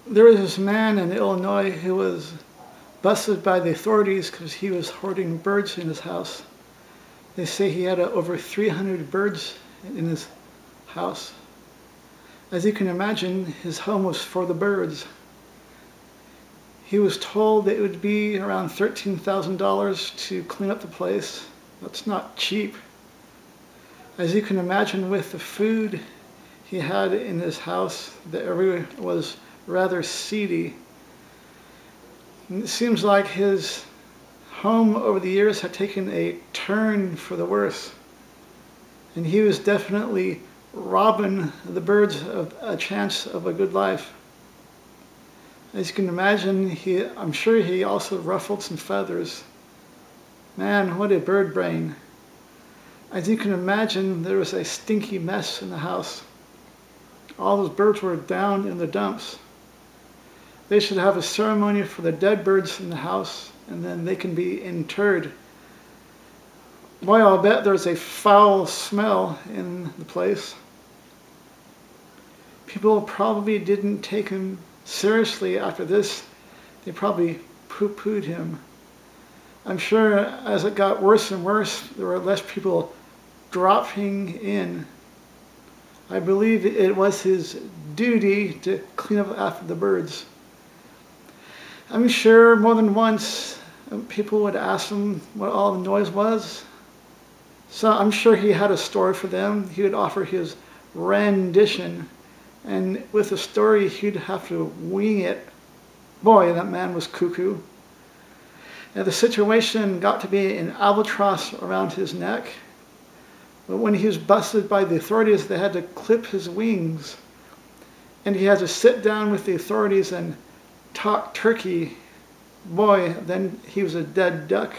There was this man in Illinois who was busted by the authorities because he was hoarding birds in his house. They say he had over 300 birds in his house. As you can imagine, his home was for the birds. He was told that it would be around $13,000 to clean up the place. That's not cheap. As you can imagine, with the food he had in his house, the area was rather seedy. And it seems like his home over the years had taken a turn for the worse. And he was definitely robbing the birds of a chance of a good life. As you can imagine, I'm sure he also ruffled some feathers. Man, what a bird brain. As you can imagine, there was a stinky mess in the house. All those birds were down in the dumps. They should have a ceremony for the dead birds in the house, and then they can be interred. Boy, I'll bet there's a foul smell in the place. People probably didn't take him seriously after this. They probably poo-pooed him. I'm sure as it got worse and worse, there were less people dropping in. I believe it was his duty to clean up after the birds. I'm sure more than once people would ask him what all the noise was. So I'm sure he had a story for them. He would offer his rendition, and with the story he'd have to wing it. Boy, that man was cuckoo. And the situation got to be an albatross around his neck. But when he was busted by the authorities, they had to clip his wings. And he had to sit down with the authorities and talk turkey. Boy, then he was a dead duck.